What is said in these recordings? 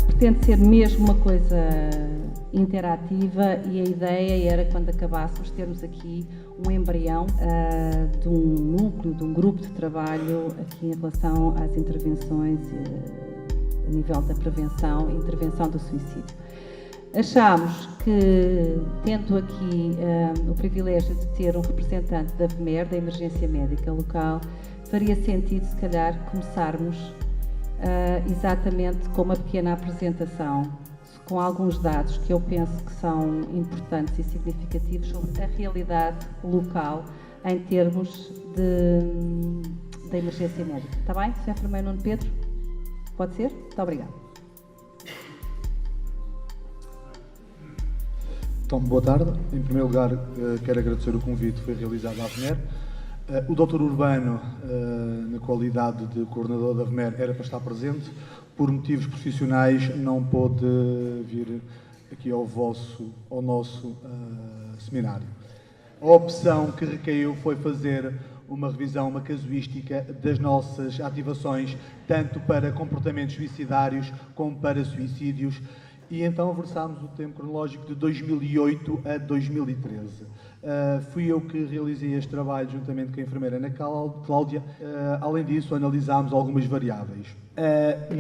pretende ser mesmo uma coisa interativa e a ideia era, quando acabássemos, termos aqui um embrião de um núcleo, de um grupo de trabalho aqui em relação às intervenções a nível da prevenção e intervenção do suicídio. Achámos que, tendo aqui o privilégio de ter um representante da VMER, da Emergência Médica Local, faria sentido, se calhar, começarmos exatamente com uma pequena apresentação, com alguns dados que eu penso que são importantes e significativos sobre a realidade local em termos da emergência médica. Está bem, Sr. Enfermeiro Nuno Pedro? Pode ser? Muito obrigada. Então, boa tarde. Em primeiro lugar, quero agradecer o convite que foi realizado à VMER. O Dr. Urbano, na qualidade de coordenador da VMER, era para estar presente. Por motivos profissionais, não pôde vir aqui ao nosso seminário. A opção que recaiu foi fazer uma revisão, uma casuística das nossas ativações, tanto para comportamentos suicidários como para suicídios, e então versámos o tempo cronológico de 2008 a 2013. Fui eu que realizei este trabalho juntamente com a enfermeira Ana Cláudia. Além disso, analisámos algumas variáveis.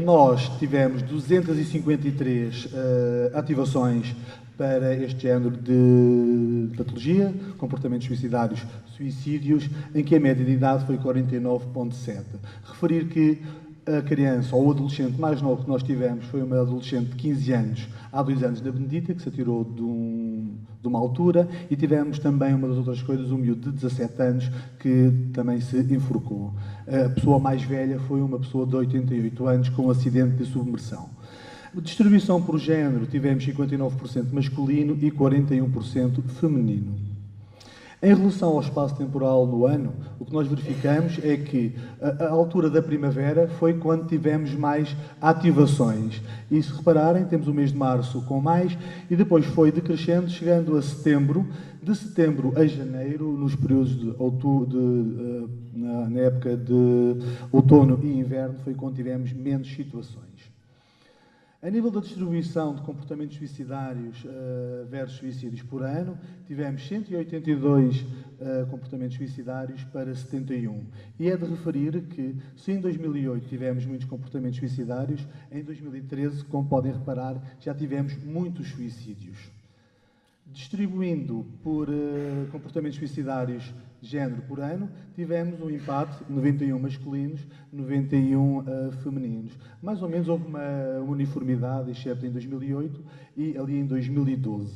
Nós tivemos 253 ativações para este género de patologia, comportamentos suicidários, suicídios, em que a média de idade foi 49,7. Referir que a criança ou o adolescente mais novo que nós tivemos foi uma adolescente de 15 anos, há 2 anos na Benedita, que se atirou de uma altura, e tivemos também, uma das outras coisas, um miúdo de 17 anos que também se enforcou. A pessoa mais velha foi uma pessoa de 88 anos com um acidente de submersão. Distribuição por género, tivemos 59% masculino e 41% feminino. Em relação ao espaço temporal no ano, o que nós verificamos é que a altura da primavera foi quando tivemos mais ativações. E se repararem, temos o mês de março com mais, e depois foi decrescendo, chegando a setembro. De setembro a janeiro, nos períodos na época de outono e inverno, foi quando tivemos menos situações. A nível da distribuição de comportamentos suicidários versus suicídios por ano, tivemos 182 comportamentos suicidários para 71. E é de referir que, se em 2008 tivemos muitos comportamentos suicidários, em 2013, como podem reparar, já tivemos muitos suicídios. Distribuindo por comportamentos suicidários género por ano, tivemos um empate, 91 masculinos, 91 femininos. Mais ou menos houve uma uniformidade, exceto em 2008 e ali em 2012.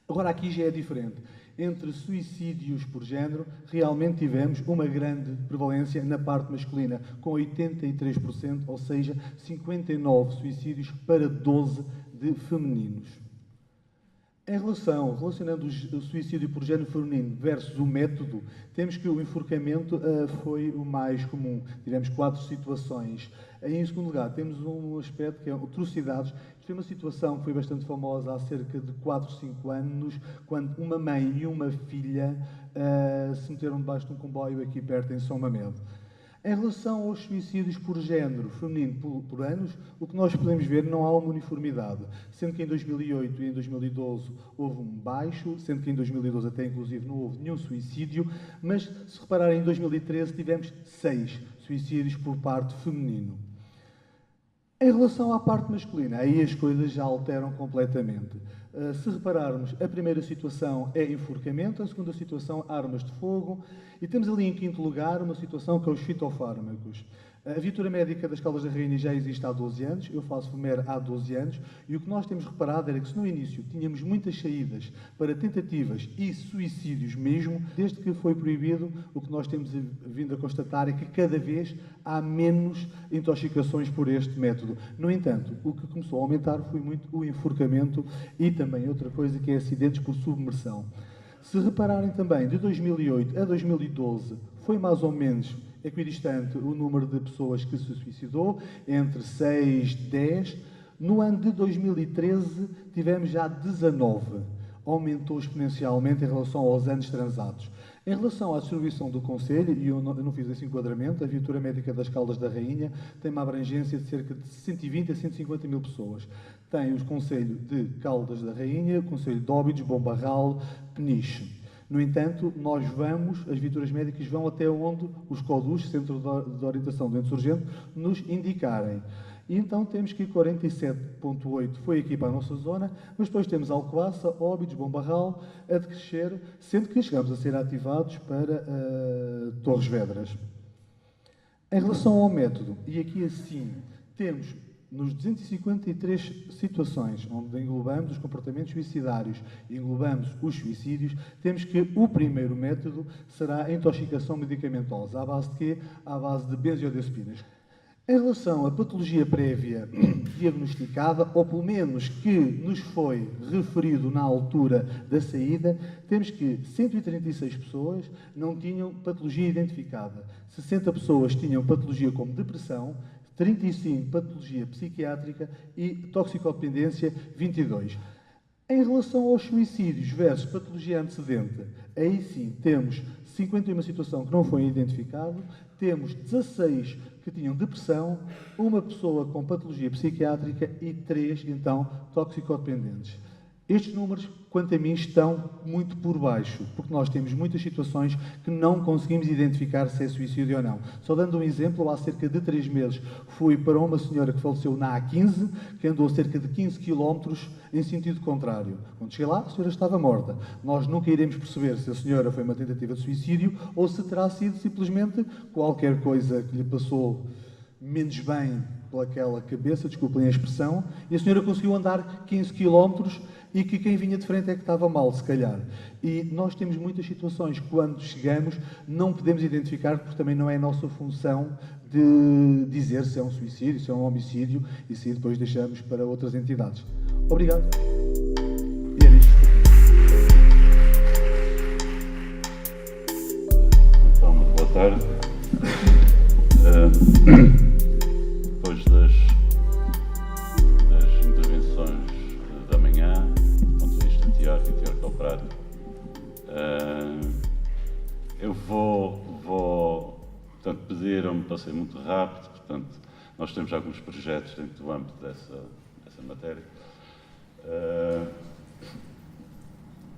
Agora aqui já é diferente. Entre suicídios por género, realmente tivemos uma grande prevalência na parte masculina, com 83%, ou seja, 59 suicídios para 12 de femininos. Relacionando o suicídio por género feminino versus o método, temos que o enforcamento foi o mais comum. Tivemos 4 situações. Em segundo lugar, temos um aspecto que é atrocidades. Isto foi uma situação que foi bastante famosa há cerca de 4, 5 anos, quando uma mãe e uma filha se meteram debaixo de um comboio aqui perto em São Mamed. Em relação aos suicídios por género feminino por anos, o que nós podemos ver, não há uma uniformidade, sendo que em 2008 e em 2012 houve um baixo, sendo que em 2012 até inclusive não houve nenhum suicídio, mas se repararem, em 2013 tivemos 6 suicídios por parte feminino. Em relação à parte masculina, aí as coisas já alteram completamente. Se repararmos, a primeira situação é enforcamento, a segunda situação, armas de fogo, e temos ali em quinto lugar uma situação que é os fitofármacos. A viatura médica das Caldas da Rainha já existe há 12 anos, eu faço FMER há 12 anos, e o que nós temos reparado era que se no início tínhamos muitas saídas para tentativas e suicídios mesmo, desde que foi proibido, o que nós temos vindo a constatar é que cada vez há menos intoxicações por este método. No entanto, o que começou a aumentar foi muito o enforcamento e também outra coisa que é acidentes por submersão. Se repararem também, de 2008 a 2012, foi mais ou menos equidistante o número de pessoas que se suicidou, entre 6 e 10. No ano de 2013, tivemos já 19. Aumentou exponencialmente em relação aos anos transados. Em relação à distribuição do Conselho, e eu não fiz esse enquadramento, a Viatura Médica das Caldas da Rainha tem uma abrangência de cerca de 120 a 150 mil pessoas. Tem o Conselho de Caldas da Rainha, o Conselho de Óbidos, Bombarral, Peniche. No entanto, as viaturas médicas vão até onde os CODUs, Centro de Orientação do Doente Urgente, nos indicarem. E então temos que 47.8 foi aqui para a nossa zona, mas depois temos Alcobaça, Óbidos, Bombarral, a decrescer, sendo que chegamos a ser ativados para Torres Vedras. Em relação ao método, e aqui assim, temos nos 253 situações onde englobamos os comportamentos suicidários e englobamos os suicídios, temos que o primeiro método será a intoxicação medicamentosa. À base de quê? À base de benzodiazepinas. Em relação à patologia prévia diagnosticada, ou pelo menos que nos foi referido na altura da saída, temos que 136 pessoas não tinham patologia identificada, 60 pessoas tinham patologia como depressão, 35 patologia psiquiátrica e toxicodependência 22. Em relação aos suicídios versus patologia antecedente, aí sim temos 51 situação que não foi identificado, temos 16 que tinham depressão, uma pessoa com patologia psiquiátrica e 3, então, toxicodependentes. Estes números, quanto a mim, estão muito por baixo, porque nós temos muitas situações que não conseguimos identificar se é suicídio ou não. Só dando um exemplo, há cerca de 3 meses fui para uma senhora que faleceu na A15, que andou cerca de 15 km em sentido contrário. Quando cheguei lá, a senhora estava morta. Nós nunca iremos perceber se a senhora foi uma tentativa de suicídio ou se terá sido simplesmente qualquer coisa que lhe passou menos bem pelaquela cabeça, desculpem a expressão, e a senhora conseguiu andar 15 km e que quem vinha de frente é que estava mal, se calhar. E nós temos muitas situações que, quando chegamos, não podemos identificar, porque também não é a nossa função de dizer se é um suicídio, se é um homicídio, e se depois deixamos para outras entidades. Obrigado. E era isto. Então, boa tarde. Depois das intervenções da manhã, do ponto de vista teórico e teórico-prático, eu vou portanto, pediram-me para ser muito rápido, portanto, nós temos alguns projetos dentro do âmbito dessa matéria.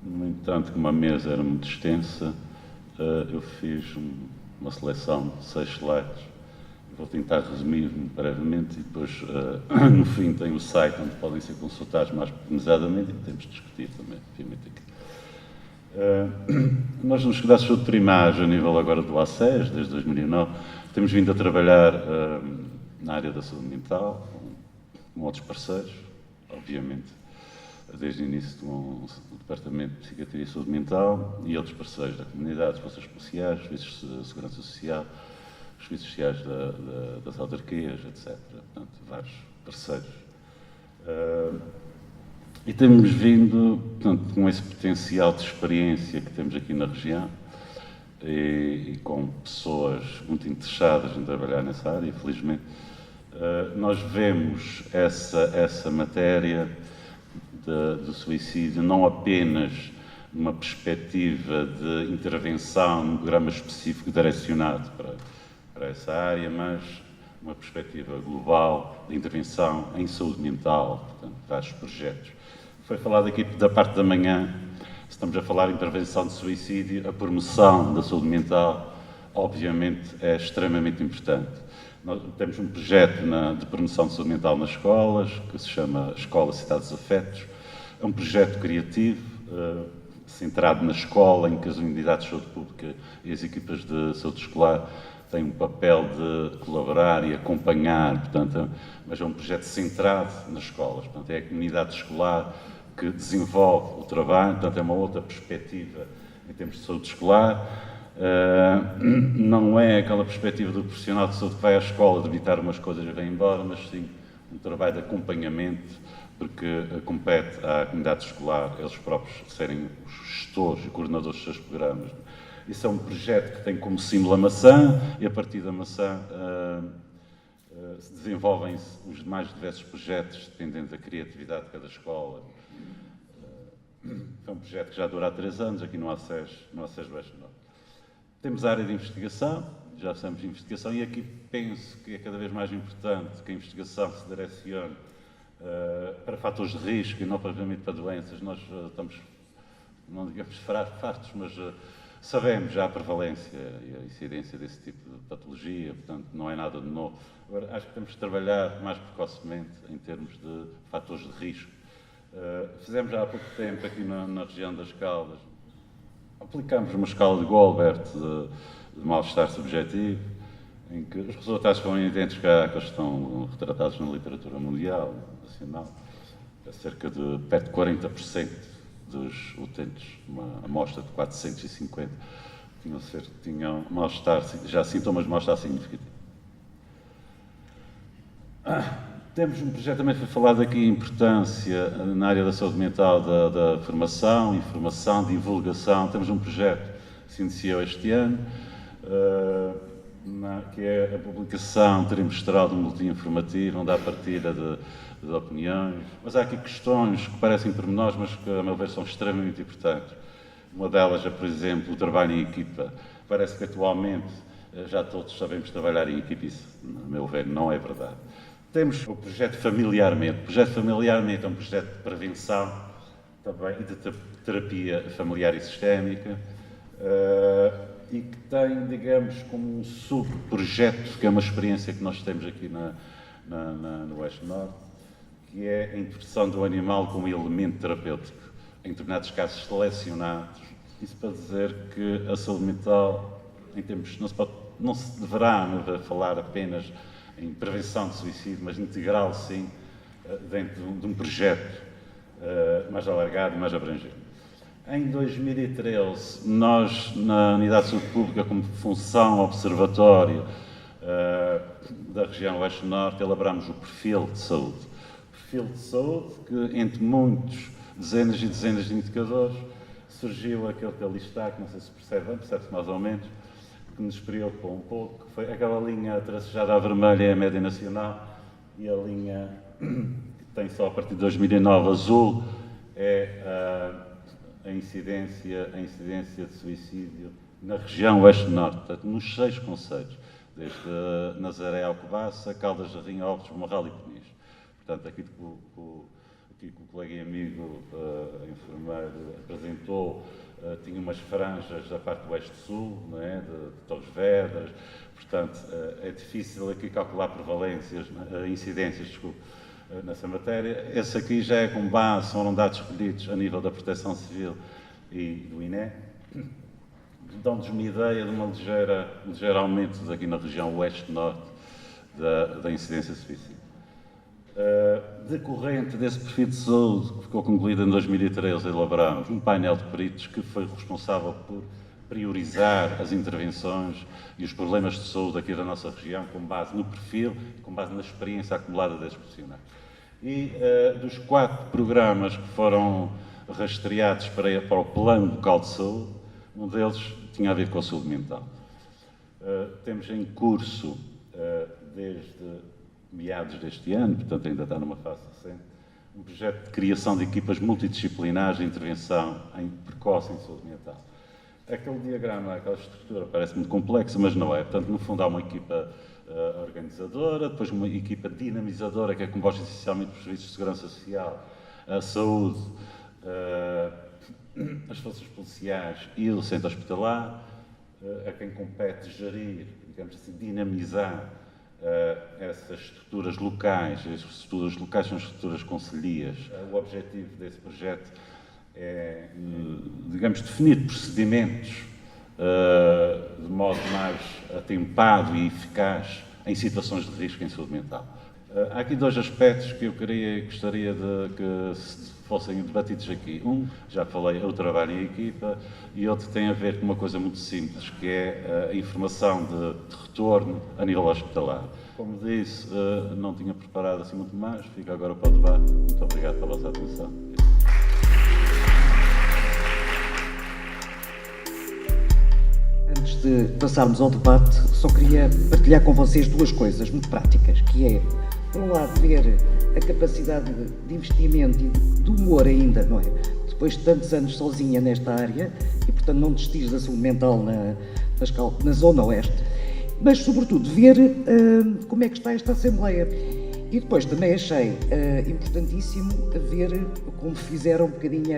No entanto, como a mesa era muito extensa, eu fiz uma seleção de 6 slides. Vou tentar resumir-me brevemente e depois, no fim, tem o site onde podem ser consultados mais pormenorizadamente e podemos discutir também, obviamente, aqui. Nós, nos cuidados de saúde primários, a nível agora do ACES, desde 2009, temos vindo a trabalhar na área da saúde mental, com outros parceiros, obviamente, desde o início do Departamento de Psiquiatria e Saúde Mental e outros parceiros da comunidade, forças policiais, serviços de segurança social, os serviços sociais das autarquias, etc. Portanto, vários parceiros. E temos vindo, portanto, com esse potencial de experiência que temos aqui na região e com pessoas muito interessadas em trabalhar nessa área, felizmente, nós vemos essa matéria do suicídio não apenas numa perspectiva de intervenção num programa específico direcionado para essa área, mas uma perspectiva global de intervenção em saúde mental, portanto, vários projetos. Foi falado aqui da parte da manhã, estamos a falar de intervenção de suicídio, a promoção da saúde mental, obviamente, é extremamente importante. Nós temos um projeto de promoção de saúde mental nas escolas, que se chama Escola Cidades Afetos. É um projeto criativo, centrado na escola, em que as unidades de saúde pública e as equipas de saúde escolar têm um papel de colaborar e acompanhar, portanto, mas é um projeto centrado nas escolas, portanto, é a comunidade escolar que desenvolve o trabalho, portanto, é uma outra perspectiva em termos de saúde escolar. Não é aquela perspectiva do profissional de saúde que vai à escola de evitar umas coisas e vem embora, mas sim um trabalho de acompanhamento, porque compete à comunidade escolar, eles próprios serem os gestores e coordenadores dos seus programas. Isso é um projeto que tem como símbolo a maçã e a partir da maçã desenvolvem-se os mais diversos projetos dependendo da criatividade de cada escola. É um projeto que já dura há 3 anos aqui no ACES Oeste Norte. Temos a área de investigação, já sabemos de investigação, e aqui penso que é cada vez mais importante que a investigação se direcione para fatores de risco e não propriamente para doenças. Nós estamos, não digamos fartos, mas sabemos já a prevalência e a incidência desse tipo de patologia, portanto não é nada de novo. Agora, acho que temos de trabalhar mais precocemente em termos de fatores de risco. Fizemos já há pouco tempo aqui na região das Caldas, aplicamos uma escala de Goldberg de mal-estar subjetivo, em que os resultados foram idênticos àqueles que estão retratados na literatura mundial, nacional. Cerca de perto de 40% dos utentes, uma amostra de 450, tinham mal-estar, já sintomas de mal-estar significativo. Temos um projeto, também foi falado aqui, importância na área da saúde mental, da formação, informação, divulgação. Temos um projeto que se iniciou este ano, que é a publicação trimestral de um boletim informativo, onde há partilha de opiniões. Mas há aqui questões que parecem pormenores, mas que, a meu ver, são extremamente importantes. Uma delas é, por exemplo, o trabalho em equipa. Parece que atualmente já todos sabemos trabalhar em equipa, isso, a meu ver, não é verdade. Temos o projeto Familiarmente. O projeto Familiarmente é um projeto de prevenção também e de terapia familiar e sistémica e que tem, digamos, como um subprojeto, que é uma experiência que nós temos aqui no Oeste Norte, que é a introdução do animal como elemento terapêutico, em determinados casos selecionados. Isso para dizer que a saúde mental, em termos, não se deverá falar apenas em prevenção de suicídio, mas integral, sim, dentro de um projeto mais alargado e mais abrangente. Em 2013, nós, na Unidade de Saúde Pública, como função observatório da região Oeste Norte, elaborámos o perfil de saúde. O perfil de saúde que, entre muitos, dezenas e dezenas de indicadores, surgiu aquele que ali está, que não sei se percebe-se mais ou menos, que nos preocupou um pouco, foi aquela linha tracejada a vermelha é a média nacional e a linha que tem só a partir de 2009 azul é a incidência de suicídio na região Oeste-Norte, portanto, nos 6 concelhos, desde Nazaré, Alcobaça, Caldas de Rainha, Óbidos, Marral e Peniche. Portanto, aqui que o colega e amigo enfermeiro apresentou, tinha umas franjas da parte do oeste-sul, não é? de Torres Vedras, portanto, é difícil aqui calcular prevalências, incidências, desculpe, nessa matéria. Esse aqui já é com base, são dados escolhidos a nível da Proteção Civil e do INE, dão-nos uma ideia de um ligeiro aumento aqui na região oeste-norte da incidência de suicídio. Decorrente desse perfil de saúde, que ficou concluído em 2013, elaborámos um painel de peritos que foi responsável por priorizar as intervenções e os problemas de saúde aqui da nossa região, com base no perfil e com base na experiência acumulada desses profissionais. E dos 4 programas que foram rastreados para o Plano Local de Saúde, um deles tinha a ver com a saúde mental. Temos em curso, desde meados deste ano, portanto ainda está numa fase recente, um projeto de criação de equipas multidisciplinares de intervenção precoce em saúde mental. Aquele diagrama, aquela estrutura parece muito complexa, mas não é. Portanto, no fundo há uma equipa organizadora, depois uma equipa dinamizadora, que é composta essencialmente por serviços de segurança social, a saúde, as forças policiais e o centro hospitalar, a quem compete gerir, digamos assim, dinamizar essas estruturas locais. As estruturas locais são estruturas concelhias. O objetivo desse projeto é, digamos, definir procedimentos de modo mais atempado e eficaz em situações de risco em saúde mental. Há aqui 2 aspectos que eu gostaria de que fossem debatidos aqui. Um, já falei, é o trabalho em equipa, e outro tem a ver com uma coisa muito simples, que é a informação de retorno a nível hospitalar. Como disse, não tinha preparado assim muito mais, fico agora para o debate. Muito obrigado pela vossa atenção. Antes de passarmos ao debate, só queria partilhar com vocês 2 coisas muito práticas, que é, por um lado, ver a capacidade de investimento e de humor ainda, não é? Depois de tantos anos sozinha nesta área, e portanto não desistires da saúde mental na Zona Oeste, mas sobretudo ver como é que está esta Assembleia. E depois também achei importantíssimo ver como fizeram um bocadinho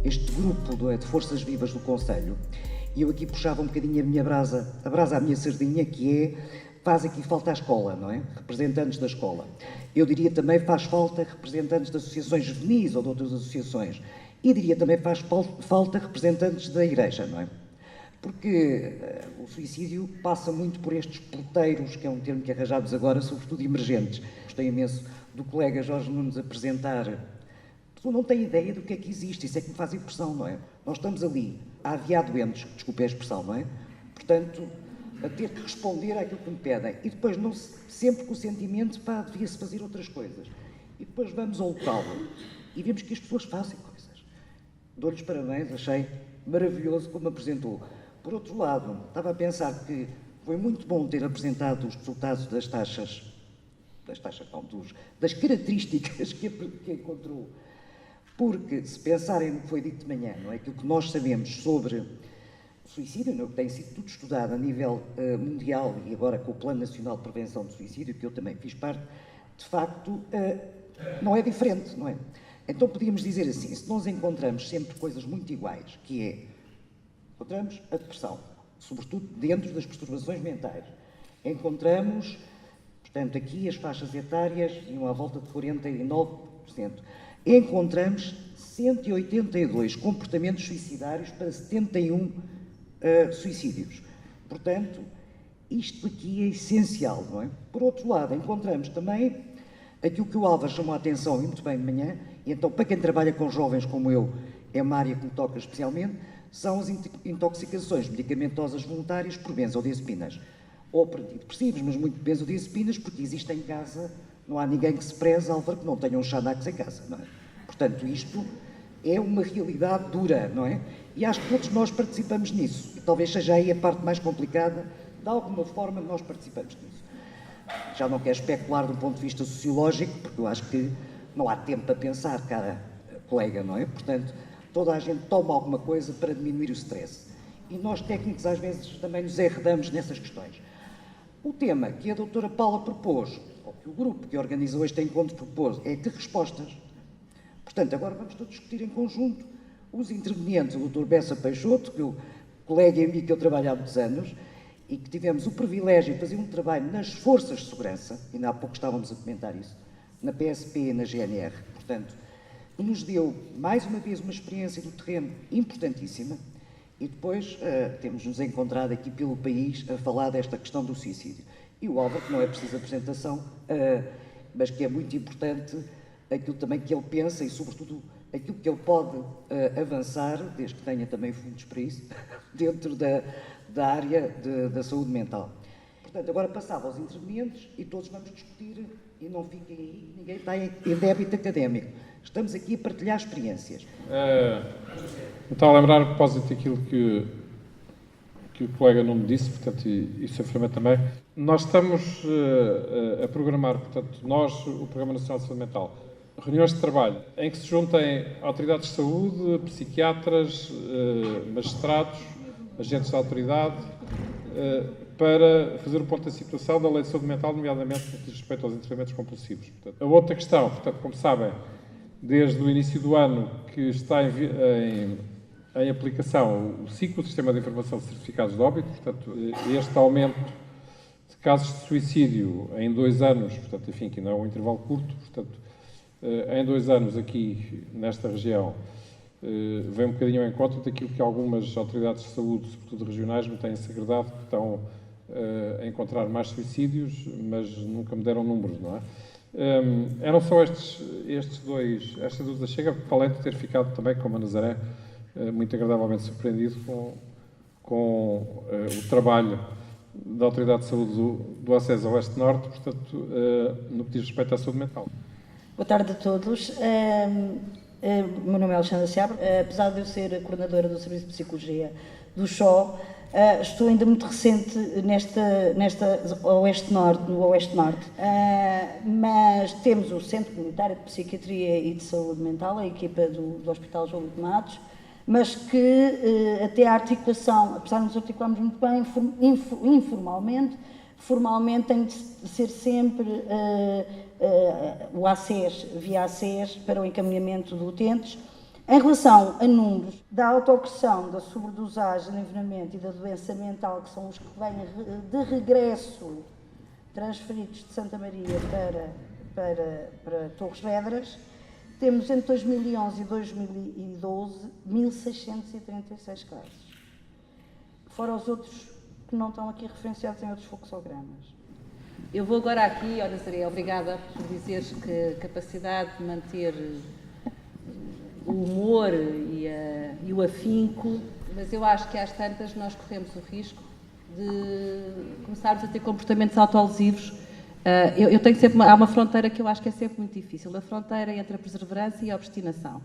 este grupo de forças vivas do Conselho. E eu aqui puxava um bocadinho a brasa à minha sardinha, que faz aqui falta a escola, não é? Representantes da escola. Eu diria também faz falta representantes de associações juvenis ou de outras associações. E diria também faz falta representantes da Igreja, não é? Porque o suicídio passa muito por estes peloteiros, que é um termo que arranjámos agora, sobretudo emergentes. Gostei imenso do colega Jorge Nunes apresentar. Tu não tens ideia do que é que existe, isso é que me faz impressão, não é? Nós estamos ali a aviar doentes, desculpe a expressão, não é? Portanto, a ter que responder àquilo que me pedem. E depois, sempre com o sentimento, devia-se fazer outras coisas. E depois vamos ao local e vemos que as pessoas fazem coisas. Dou-lhes parabéns, achei maravilhoso como apresentou. Por outro lado, estava a pensar que foi muito bom ter apresentado os resultados das características que encontrou. Porque, se pensarem no que foi dito de manhã, não é? Aquilo que nós sabemos sobre o suicídio, não é? Que tem sido tudo estudado a nível mundial e agora com o Plano Nacional de Prevenção do Suicídio, que eu também fiz parte, de facto, não é diferente, não é? Então podíamos dizer assim, se nós encontramos sempre coisas muito iguais, encontramos a depressão, sobretudo dentro das perturbações mentais. Encontramos, portanto, aqui as faixas etárias iam à volta de 49%. Encontramos 182 comportamentos suicidários para 71 suicídios. Portanto, isto aqui é essencial, não é? Por outro lado, encontramos também aquilo que o Álvaro chamou a atenção, e muito bem de manhã, e então, para quem trabalha com jovens como eu, é uma área que me toca especialmente, são as intoxicações medicamentosas voluntárias por benzodiazepinas. Ou por antidepressivos, mas muito benzodiazepinas, porque existe em casa, não há ninguém que se preze, Álvaro, que não tenha um Xanax em casa, não é? Portanto, isto é uma realidade dura, não é? E acho que todos nós participamos nisso. E talvez seja aí a parte mais complicada, de alguma forma nós participamos nisso. Já não quero especular do ponto de vista sociológico, porque eu acho que não há tempo para pensar, cara colega, não é? Portanto, toda a gente toma alguma coisa para diminuir o stress. E nós, técnicos, às vezes também nos enredamos nessas questões. O tema que a doutora Paula propôs, ou que o grupo que organizou este encontro propôs, é de respostas. Portanto, agora vamos todos discutir em conjunto. Os intervenientes, o doutor Bessa Peixoto, que é o colega e amigo que eu trabalho há muitos anos, e que tivemos o privilégio de fazer um trabalho nas forças de segurança, ainda há pouco estávamos a comentar isso, na PSP e na GNR, portanto, nos deu, mais uma vez, uma experiência do terreno importantíssima, e depois temos-nos encontrado aqui pelo país a falar desta questão do suicídio. E o Álvaro, que não é preciso apresentação, mas que é muito importante aquilo também que ele pensa e, sobretudo, aquilo que ele pode avançar, desde que tenha também fundos para isso, dentro da área da saúde mental. Portanto, agora passava aos intervenientes e todos vamos discutir, e não fiquem aí, ninguém está em débito académico. Estamos aqui a partilhar experiências. Então, a lembrar a propósito daquilo que o colega não me disse, portanto, e o Sr. Ferramenta também, nós estamos a programar, portanto, o Programa Nacional de Saúde Mental, reuniões de trabalho em que se juntem autoridades de saúde, psiquiatras, magistrados, agentes da autoridade, para fazer o ponto da situação da lei de saúde mental, nomeadamente no que diz respeito aos internamentos compulsivos. Portanto, a outra questão, portanto, como sabem, desde o início do ano que está em aplicação o ciclo do Sistema de Informação de Certificados de Óbito, portanto, este aumento de casos de suicídio em 2 anos, portanto, enfim, que não é um intervalo curto, portanto, em 2 anos aqui nesta região, vem um bocadinho ao encontro daquilo que algumas autoridades de saúde, sobretudo regionais, me têm sagredado, que estão a encontrar mais suicídios, mas nunca me deram números, não é? Eram só estas duas da Chega, porque além de ter ficado também, como a Nazaré, muito agradavelmente surpreendido com o trabalho da Autoridade de Saúde do Acesso ao Oeste-Norte, portanto, no que diz respeito à saúde mental. Boa tarde a todos. O meu nome é Alexandra Seabra. Apesar de eu ser coordenadora do Serviço de Psicologia do SHO, estou ainda muito recente nesta no Oeste-Norte. Mas temos o Centro Comunitário de Psiquiatria e de Saúde Mental, a equipa do Hospital João de Matos, mas que até a articulação, apesar de nos articularmos muito bem, informalmente, formalmente tem de ser sempre o ACES, via ACES, para o encaminhamento de utentes. Em relação a números da autoagressão, da sobredosagem, do envenenamento e da doença mental, que são os que vêm de regresso transferidos de Santa Maria para Torres Vedras, temos entre 2011 e 2012 1.636 casos. Fora os outros que não estão aqui referenciados em outros fluxogramas. Eu vou agora aqui, olha, Nazaré, obrigada por dizeres que a capacidade de manter o humor e o afinco, mas eu acho que às tantas nós corremos o risco de começarmos a ter comportamentos autolesivos. Eu tenho sempre há uma fronteira que eu acho que é sempre muito difícil, a fronteira entre a perseverança e a obstinação.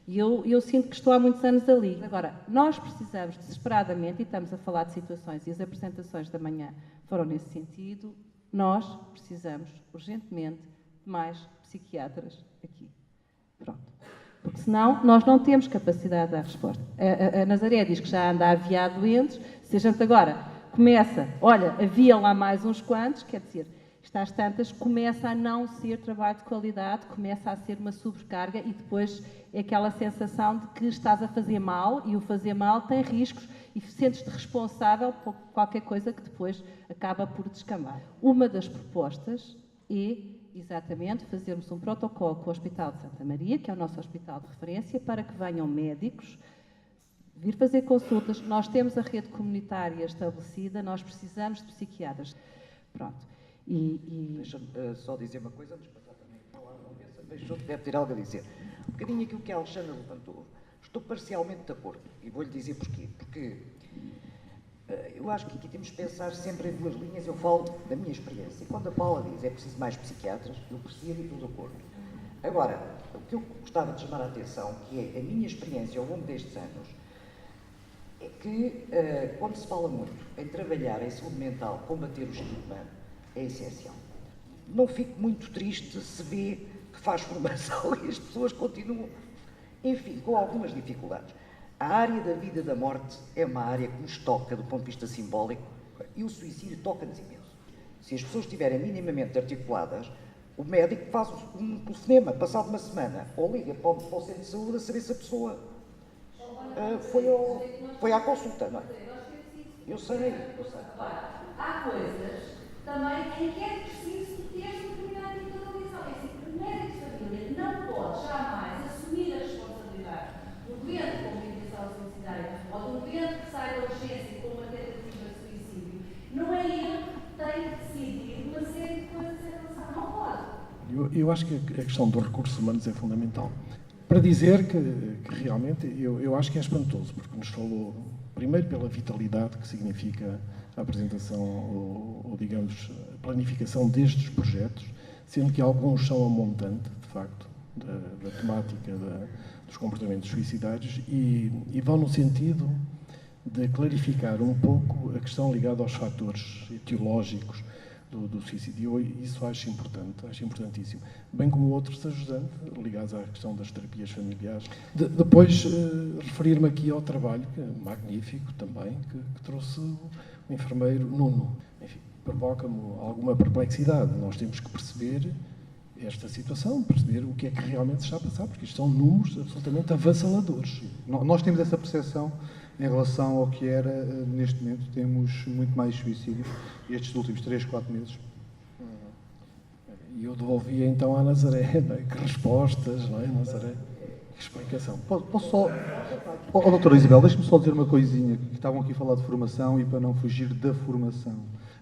E eu sinto que estou há muitos anos ali. Agora, nós precisamos desesperadamente, e estamos a falar de situações, e as apresentações da manhã foram nesse sentido, nós precisamos urgentemente de mais psiquiatras aqui. Pronto. Porque senão nós não temos capacidade de dar resposta. A Nazaré diz que já anda a aviar doentes, se a gente agora começa, olha, havia lá mais uns quantos, quer dizer, às tantas, começa a não ser trabalho de qualidade, começa a ser uma sobrecarga e depois é aquela sensação de que estás a fazer mal e o fazer mal tem riscos e sentes-te responsável por qualquer coisa que depois acaba por descambar. Uma das propostas é exatamente fazermos um protocolo com o Hospital de Santa Maria, que é o nosso hospital de referência, para que venham médicos vir fazer consultas. Nós temos a rede comunitária estabelecida, nós precisamos de psiquiatras. Pronto. Deixa-me só dizer uma coisa, antes de passar também a palavra à Vanessa, mas deve ter algo a dizer. Um bocadinho aquilo que a Alexandra levantou. Estou parcialmente de acordo, e vou-lhe dizer porquê. Porque eu acho que aqui temos de pensar sempre em duas linhas, eu falo da minha experiência. E quando a Paula diz é preciso mais psiquiatras, eu percebo e estou de acordo. Agora, o que eu gostava de chamar a atenção, que é a minha experiência ao longo destes anos, é que quando se fala muito em trabalhar em saúde mental, combater o estigma, é essencial. Não fico muito triste se vê que faz formação e as pessoas continuam, enfim, com algumas dificuldades. A área da vida e da morte é uma área que nos toca do ponto de vista simbólico e o suicídio toca-nos imenso. Se as pessoas estiverem minimamente articuladas, o médico faz um telefonema, passado uma semana, ou liga para o centro de saúde a saber se a pessoa foi à consulta, não é? Eu sei. Há coisas também em que é preciso ter determinada individualização. É assim, o médico de família não pode jamais assumir a responsabilidade do doente com uma intenção suicidária ou do doente que sai da urgência com uma tentativa de suicídio. Não é ele que tem que decidir uma série de coisas em relação. Não pode. Eu acho que a questão dos recursos humanos é fundamental. Para dizer que realmente eu acho que é espantoso, porque nos falou, primeiro, pela vitalidade que significa a apresentação ou, digamos, a planificação destes projetos, sendo que alguns são a montante, de facto, da temática dos comportamentos suicidários e vão no sentido de clarificar um pouco a questão ligada aos fatores etiológicos do suicídio. Isso acho importante, acho importantíssimo. Bem como outros ajudantes ligados à questão das terapias familiares. Depois, referir-me aqui ao trabalho, que é magnífico também, que trouxe o enfermeiro Nuno. Enfim, provoca-me alguma perplexidade. Nós temos que perceber esta situação, perceber o que é que realmente se está a passar, porque isto são números absolutamente avassaladores. Nós temos essa percepção em relação ao que era, neste momento, temos muito mais suicídios estes últimos 3, 4 meses. E eu devolvia então à Nazaré, não é? Que respostas, não é, Nazaré? Que explicação. Posso só... doutora Isabel, deixe-me só dizer uma coisinha, que estavam aqui a falar de formação e para não fugir da formação.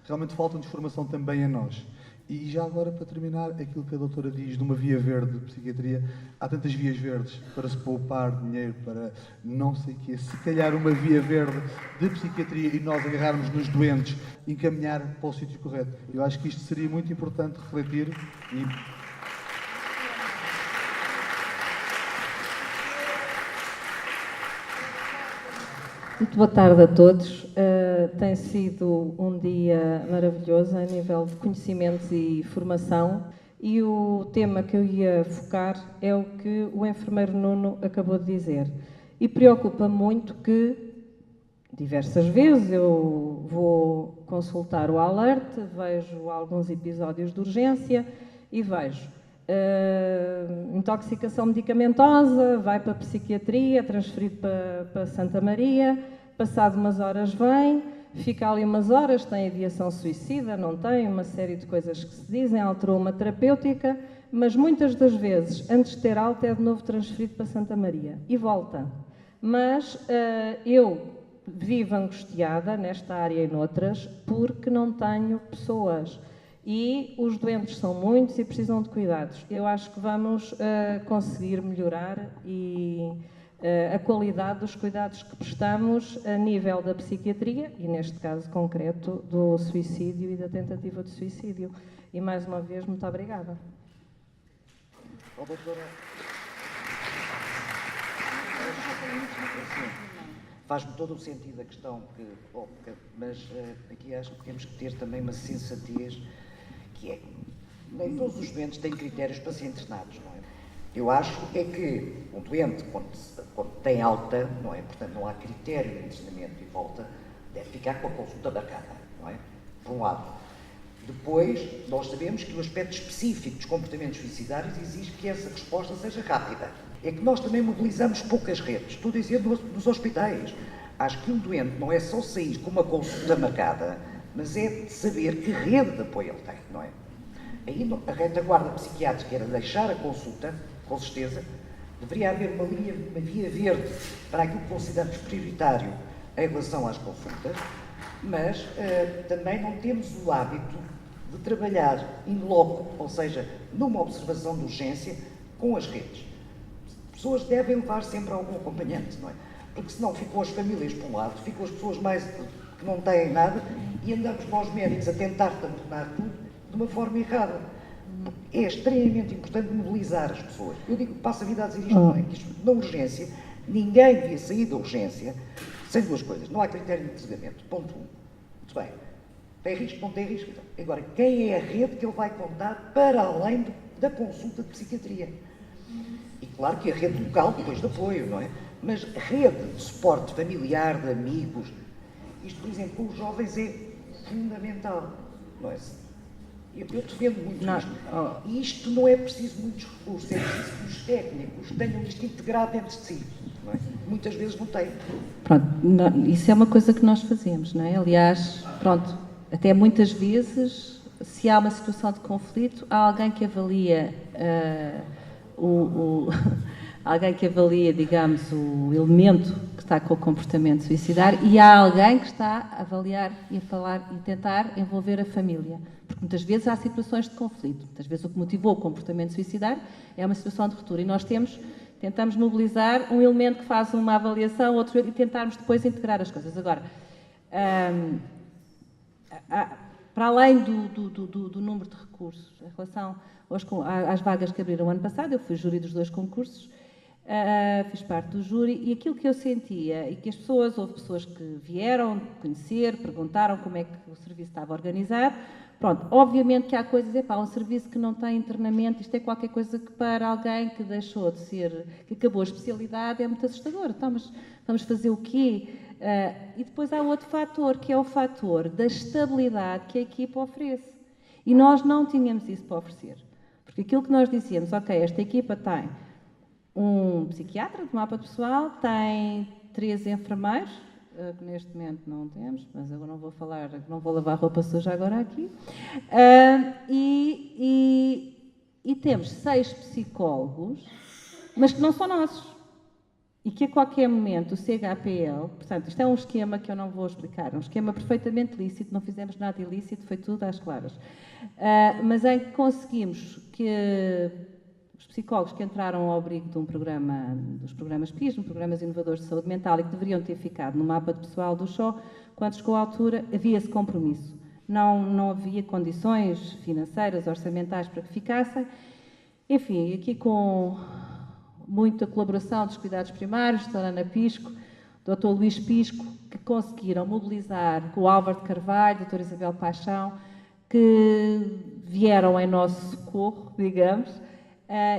Realmente falta-nos formação também a nós. E já agora, para terminar, aquilo que a doutora diz de uma via verde de psiquiatria, há tantas vias verdes para se poupar dinheiro, para não sei o quê, se calhar uma via verde de psiquiatria e nós agarrarmos nos doentes e encaminhar para o sítio correto. Eu acho que isto seria muito importante refletir e... Muito boa tarde a todos. Tem sido um dia maravilhoso a nível de conhecimentos e formação e o tema que eu ia focar é o que o enfermeiro Nuno acabou de dizer. E preocupa muito que, diversas vezes, eu vou consultar o alert, vejo alguns episódios de urgência e vejo intoxicação medicamentosa, vai para a psiquiatria, transferido para Santa Maria, passado umas horas vem, fica ali umas horas, tem ideação suicida, não tem, uma série de coisas que se dizem, alterou uma terapêutica, mas muitas das vezes, antes de ter alta, é de novo transferido para Santa Maria e volta. Mas eu vivo angustiada nesta área e noutras porque não tenho pessoas. E os doentes são muitos e precisam de cuidados. Eu acho que vamos conseguir melhorar a qualidade dos cuidados que prestamos a nível da psiquiatria e, neste caso concreto, do suicídio e da tentativa de suicídio. E, mais uma vez, muito obrigada. Faz-me todo o sentido a questão, mas aqui acho que temos que ter também uma sensatez, que é, nem todos os doentes têm critérios para ser internados, não é? Eu acho é que um doente, quando tem alta, não é? Portanto, não há critério de internamento e volta, deve ficar com a consulta marcada, não é? Por um lado. Depois, nós sabemos que o aspecto específico dos comportamentos suicidários exige que essa resposta seja rápida. É que nós também mobilizamos poucas redes, estou a dizer nos hospitais. Acho que um doente não é só sair com uma consulta marcada, mas é de saber que rede de apoio ele tem, não é? Aí a retaguarda psiquiátrica era deixar a consulta, com certeza, deveria haver uma via verde para aquilo que consideramos prioritário em relação às consultas, mas também não temos o hábito de trabalhar in loco, ou seja, numa observação de urgência, com as redes. As pessoas devem levar sempre algum acompanhante, não é? Porque senão ficam as famílias por um lado, ficam as pessoas mais que não têm nada e andamos nós médicos a tentar tamponar tudo de uma forma errada. É extremamente importante mobilizar as pessoas. Eu digo, passo a vida a dizer isto, não é? Que isto, na urgência, ninguém devia sair da urgência sem duas coisas. Não há critério de tratamento. Ponto 1. Muito bem. Tem risco? Não tem risco? Então, agora, quem é a rede que ele vai contar para além da consulta de psiquiatria? E claro que a rede local, depois de apoio, não é? Mas a rede de suporte familiar, de amigos, isto, por exemplo, com os jovens é fundamental, não é? Eu defendo muito isto. E isto não é preciso muitos recursos, é preciso que os técnicos tenham isto integrado dentro de si, não é? Muitas vezes não têm. Pronto, isso é uma coisa que nós fazemos, não é? Aliás, pronto, até muitas vezes, se há uma situação de conflito, há alguém que avalia alguém que avalia, digamos, o elemento que está com o comportamento suicidário e há alguém que está a avaliar e a falar e tentar envolver a família. Porque muitas vezes há situações de conflito. Muitas vezes o que motivou o comportamento suicidário é uma situação de ruptura e nós tentamos mobilizar um elemento que faz uma avaliação, outro e tentarmos depois integrar as coisas. Agora, para além do número de recursos, em relação às vagas que abriram o ano passado, eu fui júri dos 2 concursos, fiz parte do júri e aquilo que eu sentia e que houve pessoas que vieram conhecer, perguntaram como é que o serviço estava organizado. Pronto, obviamente que há coisas, um serviço que não tem internamento, isto é qualquer coisa que para alguém que deixou de ser, que acabou a especialidade, é muito assustador. Então, mas vamos fazer o quê? E depois há outro fator, que é o fator da estabilidade que a equipa oferece. E nós não tínhamos isso para oferecer. Porque aquilo que nós dizíamos, ok, esta equipa tem um psiquiatra de mapa pessoal, tem 3 enfermeiros, que neste momento não temos, mas eu não vou lavar roupa suja agora aqui, e temos 6 psicólogos, mas que não são nossos. E que a qualquer momento o CHPL, portanto, isto é um esquema que eu não vou explicar, um esquema perfeitamente lícito, não fizemos nada ilícito, foi tudo às claras. Mas em que conseguimos que os psicólogos que entraram ao abrigo de dos programas PIS, Programas Inovadores de Saúde Mental, e que deveriam ter ficado no mapa de pessoal do SHO, quando chegou à altura, havia esse compromisso. Não havia condições financeiras, orçamentais para que ficassem. Enfim, aqui com muita colaboração dos cuidados primários, Dra. Ana Pisco, Dr. Luís Pisco, que conseguiram mobilizar com o Álvaro de Carvalho, Dra. Isabel Paixão, que vieram em nosso socorro, digamos,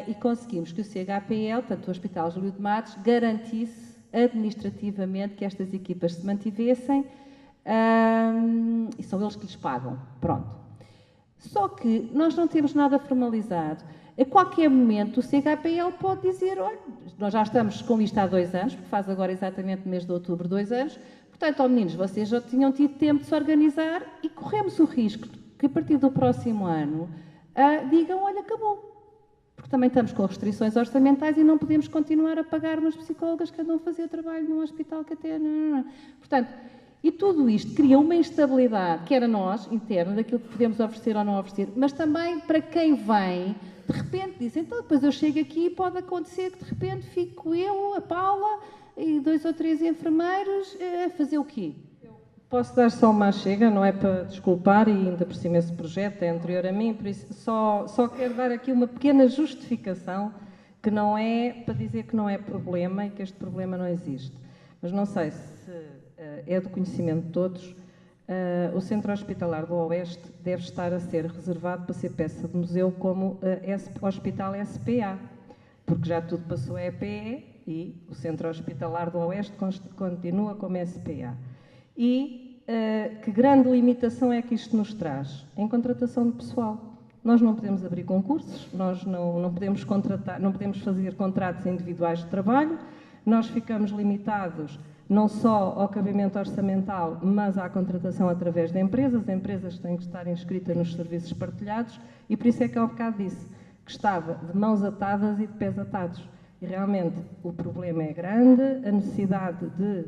e conseguimos que o CHPL, tanto o Hospital Júlio de Matos, garantisse administrativamente que estas equipas se mantivessem e são eles que lhes pagam. Pronto. Só que nós não temos nada formalizado. A qualquer momento o CHPL pode dizer, olha, nós já estamos com isto há 2 anos, porque faz agora exatamente no mês de outubro 2 anos, portanto, meninos, vocês já tinham tido tempo de se organizar e corremos o risco que a partir do próximo ano digam, olha, acabou. Porque também estamos com restrições orçamentais e não podemos continuar a pagar umas psicólogas que andam a fazer trabalho num hospital que até... Portanto, e tudo isto cria uma instabilidade, quer a nós, interna, daquilo que podemos oferecer ou não oferecer, mas também para quem vem, de repente dizem, então depois eu chego aqui e pode acontecer que de repente fico eu, a Paula e 2 ou 3 enfermeiros a fazer o quê? Posso dar só uma chega, não é para desculpar, e ainda por cima esse projeto é anterior a mim, por isso só quero dar aqui uma pequena justificação, que não é para dizer que não é problema e que este problema não existe. Mas não sei se é do conhecimento de todos, o Centro Hospitalar do Oeste deve estar a ser reservado para ser peça de museu como Hospital SPA, porque já tudo passou a EPE e o Centro Hospitalar do Oeste continua como SPA. E que grande limitação é que isto nos traz? Em contratação de pessoal. Nós não podemos abrir concursos, nós não podemos contratar, não podemos fazer contratos individuais de trabalho, nós ficamos limitados não só ao cabimento orçamental, mas à contratação através de empresas. As empresas têm que estar inscritas nos serviços partilhados e por isso é que ao bocado disse que estava de mãos atadas e de pés atados. E realmente o problema é grande, a necessidade de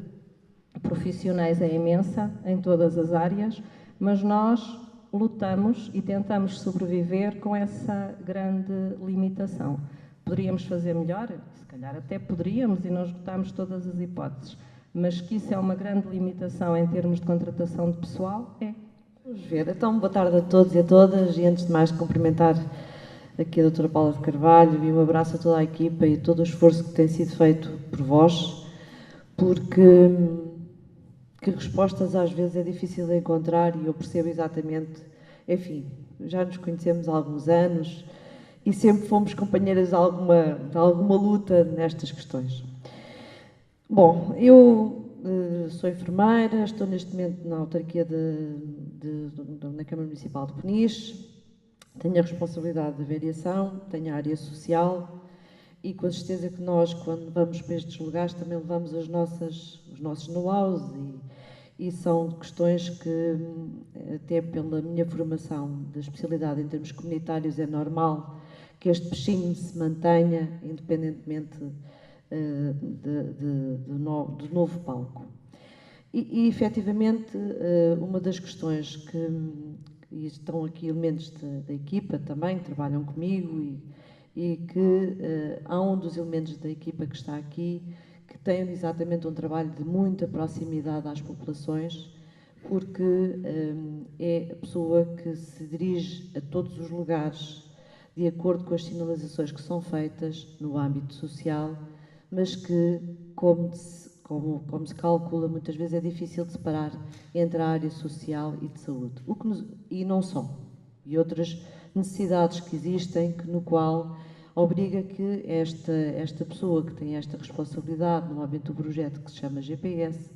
profissionais é imensa em todas as áreas, mas nós lutamos e tentamos sobreviver com essa grande limitação. Poderíamos fazer melhor? Se calhar até poderíamos e não esgotámos todas as hipóteses, mas que isso é uma grande limitação em termos de contratação de pessoal, é. Vamos ver. Então, boa tarde a todos e a todas, e antes de mais cumprimentar aqui a doutora Paula de Carvalho e um abraço a toda a equipa e todo o esforço que tem sido feito por vós, porque que respostas às vezes é difícil de encontrar e eu percebo exatamente, enfim, já nos conhecemos há alguns anos e sempre fomos companheiras de alguma luta nestas questões. Bom, eu sou enfermeira, estou neste momento na autarquia na Câmara Municipal de Peniche, tenho a responsabilidade da variação, tenho a área social e com a certeza que nós, quando vamos para estes lugares, também levamos os nossos know-hows e são questões que, até pela minha formação da especialidade em termos comunitários, é normal que este peixinho se mantenha, independentemente do novo palco. E efetivamente, uma das questões e estão aqui elementos da equipa também, que trabalham comigo, e que há um dos elementos da equipa que está aqui, que tem exatamente um trabalho de muita proximidade às populações, porque é a pessoa que se dirige a todos os lugares, de acordo com as sinalizações que são feitas no âmbito social, mas que, como se calcula, muitas vezes é difícil de separar entre a área social e de saúde. E não só. E outras necessidades que existem, no qual obriga que esta pessoa que tem esta responsabilidade no âmbito do projeto que se chama GPS,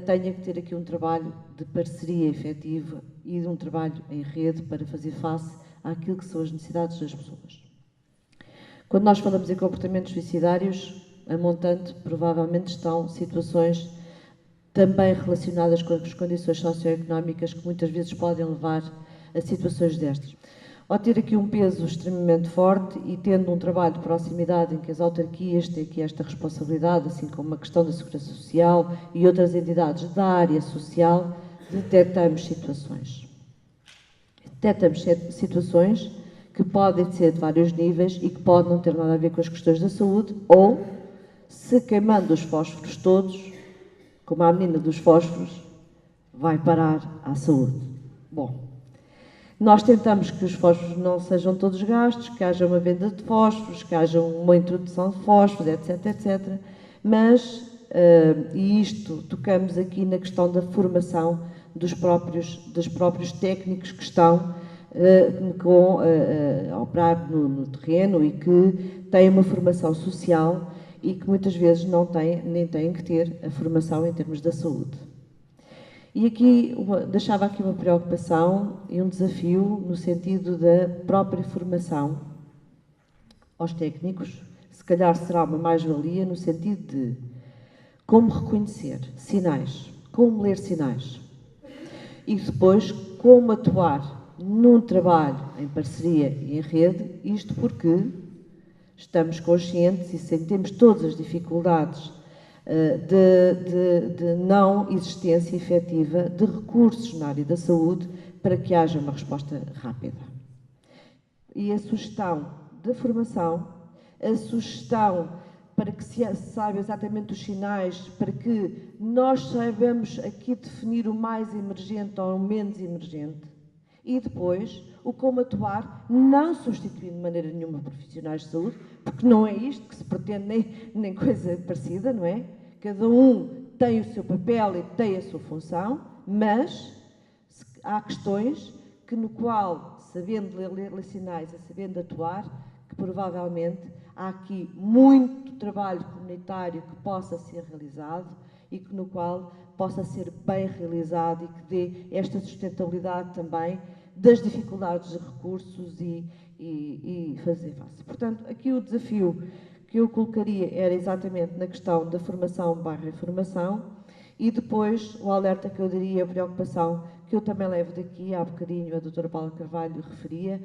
tenha que ter aqui um trabalho de parceria efetiva e de um trabalho em rede para fazer face àquilo que são as necessidades das pessoas. Quando nós falamos em comportamentos suicidários, a montante provavelmente estão situações também relacionadas com as condições socioeconómicas que muitas vezes podem levar a situações destas. Ao ter aqui um peso extremamente forte e tendo um trabalho de proximidade em que as autarquias têm aqui esta responsabilidade, assim como a questão da segurança social e outras entidades da área social, detectamos situações. Detectamos situações que podem ser de vários níveis e que podem não ter nada a ver com as questões da saúde, ou, se queimando os fósforos todos, como a menina dos fósforos, vai parar à saúde. Bom, nós tentamos que os fósforos não sejam todos gastos, que haja uma venda de fósforos, que haja uma introdução de fósforos, etc, etc. Mas, e isto, tocamos aqui na questão da formação dos próprios técnicos que estão a operar no terreno e que têm uma formação social e que muitas vezes não têm, nem têm que ter a formação em termos da saúde. E aqui deixava aqui uma preocupação e um desafio no sentido da própria formação aos técnicos. Se calhar será uma mais-valia no sentido de como reconhecer sinais, como ler sinais e depois como atuar num trabalho em parceria e em rede, isto porque estamos conscientes e sentimos todas as dificuldades de não existência efetiva de recursos na área da saúde para que haja uma resposta rápida. E a sugestão da formação, a sugestão para que se saiba exatamente os sinais, para que nós saibamos aqui definir o mais emergente ou o menos emergente, e depois o como atuar, não substituindo de maneira nenhuma profissionais de saúde, porque não é isto que se pretende, nem coisa parecida, não é? Cada um tem o seu papel e tem a sua função, mas há questões que no qual, sabendo ler sinais e sabendo atuar, que provavelmente há aqui muito trabalho comunitário que possa ser realizado e que no qual possa ser bem realizado e que dê esta sustentabilidade também das dificuldades de recursos e fazer face. Portanto, aqui o desafio que eu colocaria era exatamente na questão da formação/informação e depois o alerta que eu daria, a preocupação que eu também levo daqui, há bocadinho a doutora Paula Carvalho referia,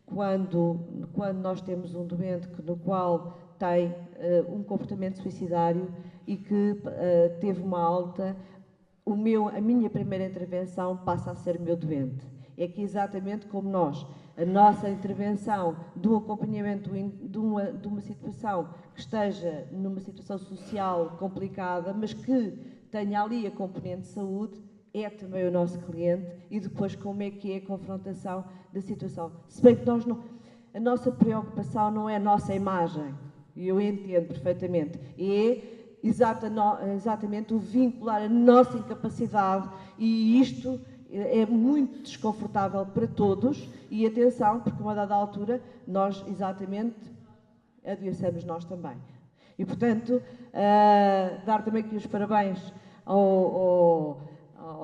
quando nós temos um doente no qual tem um comportamento suicidário e que teve uma alta, a minha primeira intervenção passa a ser o meu doente. É que exatamente como a nossa intervenção do acompanhamento de uma situação que esteja numa situação social complicada, mas que tenha ali a componente de saúde, é também o nosso cliente e depois como é que é a confrontação da situação. Se bem que a nossa preocupação não é a nossa imagem, e eu entendo perfeitamente, é exatamente o vincular a nossa incapacidade e isto é muito desconfortável para todos e atenção, porque a uma dada altura nós exatamente adoecemos nós também. E portanto, dar também aqui os parabéns ao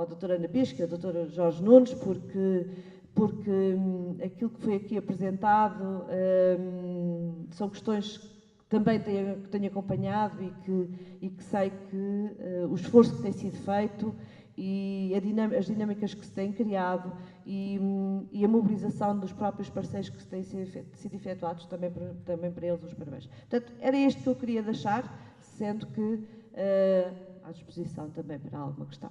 Dr. Ana Pisca, ao Dr. Jorge Nunes, porque aquilo que foi aqui apresentado são questões que também tenho acompanhado e que sei que o esforço que tem sido feito e as dinâmicas que se têm criado e a mobilização dos próprios parceiros que têm sido efetuados, também para eles os parabéns. Portanto, era isto que eu queria deixar, sendo que à disposição também para alguma questão.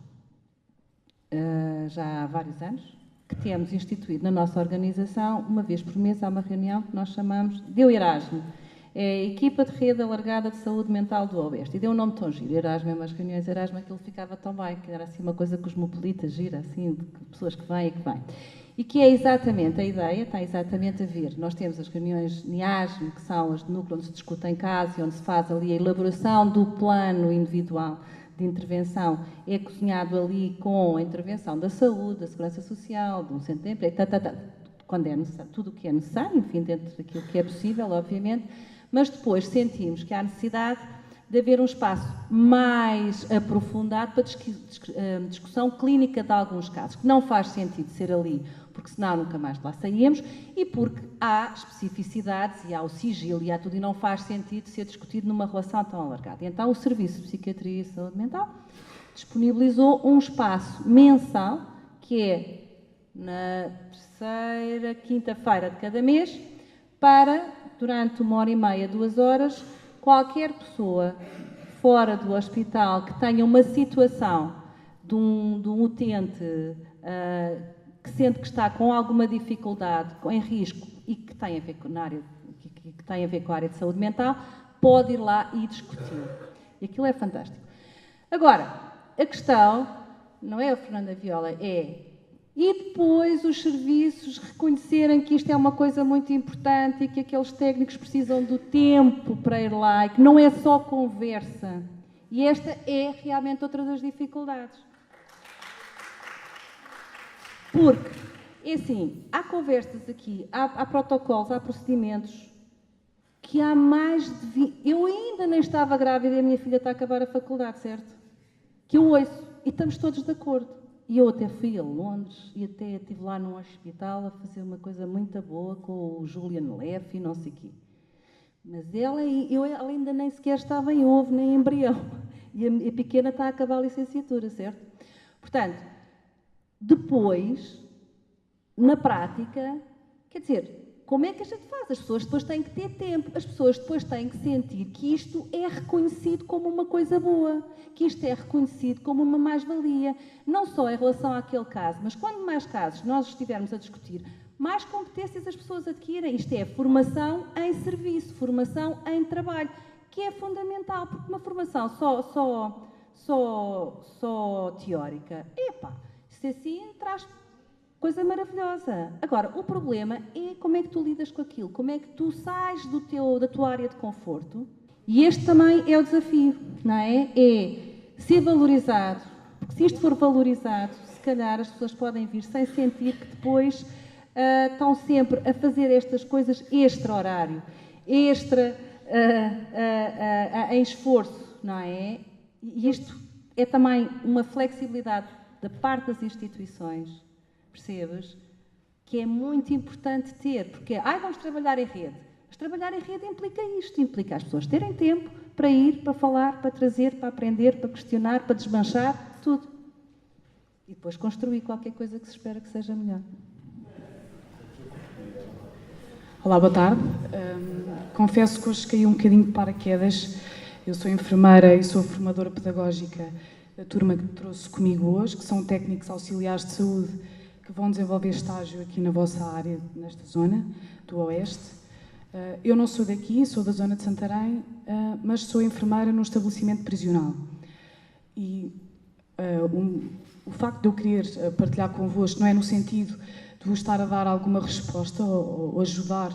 Já há vários anos que temos instituído na nossa organização, uma vez por mês, há uma reunião que nós chamamos de Erasmo. É a Equipa de Rede Alargada de Saúde Mental do Oeste. E deu um nome tão giro, Erasmo, mas as reuniões Erasmo, aquilo ficava tão bem, que era assim uma coisa cosmopolita, gira, assim, de pessoas que vêm e que vêm. E que é exatamente a ideia, está exatamente a ver. Nós temos as reuniões NIASM, que são as de núcleo onde se discutem casos e onde se faz ali a elaboração do plano individual de intervenção, é cozinhado ali com a intervenção da saúde, da segurança social, de um centro de emprego, quando é necessário, tudo o que é necessário, enfim, dentro daquilo que é possível, obviamente, mas depois sentimos que há necessidade de haver um espaço mais aprofundado para discussão clínica de alguns casos, que não faz sentido ser ali, porque senão nunca mais lá saímos, e porque há especificidades e há o sigilo e há tudo, e não faz sentido ser discutido numa relação tão alargada. Então o Serviço de Psiquiatria e Saúde Mental disponibilizou um espaço mensal, que é na terceira quinta-feira de cada mês, para, durante 1h30, 2 horas, qualquer pessoa fora do hospital que tenha uma situação de um utente que sente que está com alguma dificuldade, em risco e que tem a ver com a área de saúde mental, pode ir lá e discutir. E aquilo é fantástico. Agora, a questão não é a Fernanda Viola, e depois os serviços reconhecerem que isto é uma coisa muito importante e que aqueles técnicos precisam do tempo para ir lá e que não é só conversa. E esta é realmente outra das dificuldades. Porque, é assim, há conversas aqui, há protocolos, há procedimentos que há mais de 20... Eu ainda nem estava grávida e a minha filha está a acabar a faculdade, certo? Que eu ouço, e estamos todos de acordo. E eu até fui a Londres e até estive lá num hospital a fazer uma coisa muito boa com o Julian Leff e não sei o quê. Mas ela ainda nem sequer estava em ovo, nem em embrião. E a pequena está a acabar a licenciatura, certo? Portanto, depois, na prática, quer dizer, como é que a gente faz? As pessoas depois têm que ter tempo, as pessoas depois têm que sentir que isto é reconhecido como uma coisa boa, que isto é reconhecido como uma mais-valia, não só em relação àquele caso, mas quando mais casos nós estivermos a discutir, mais competências as pessoas adquirem. Isto é formação em serviço, formação em trabalho, que é fundamental, porque uma formação só teórica, isso assim traz coisa maravilhosa. Agora, o problema é como é que tu lidas com aquilo, como é que tu sais da tua área de conforto. E este também é o desafio, não é? É ser valorizado, porque se isto for valorizado, se calhar as pessoas podem vir sem sentir que depois estão sempre a fazer estas coisas extra-horário, em esforço, não é? E isto é também uma flexibilidade da parte das instituições, percebes? Que é muito importante ter, porque vamos trabalhar em rede. Mas trabalhar em rede implica isto, implica as pessoas terem tempo para ir, para falar, para trazer, para aprender, para questionar, para desmanchar, tudo. E depois construir qualquer coisa que se espera que seja melhor. Olá, boa tarde. Confesso que hoje caí um bocadinho de paraquedas. Eu sou enfermeira e sou formadora pedagógica da turma que trouxe comigo hoje, que são técnicos auxiliares de saúde que vão desenvolver estágio aqui na vossa área, nesta zona do Oeste. Eu não sou daqui, sou da zona de Santarém, mas sou enfermeira num estabelecimento prisional. E o facto de eu querer partilhar convosco não é no sentido de vos estar a dar alguma resposta ou ajudar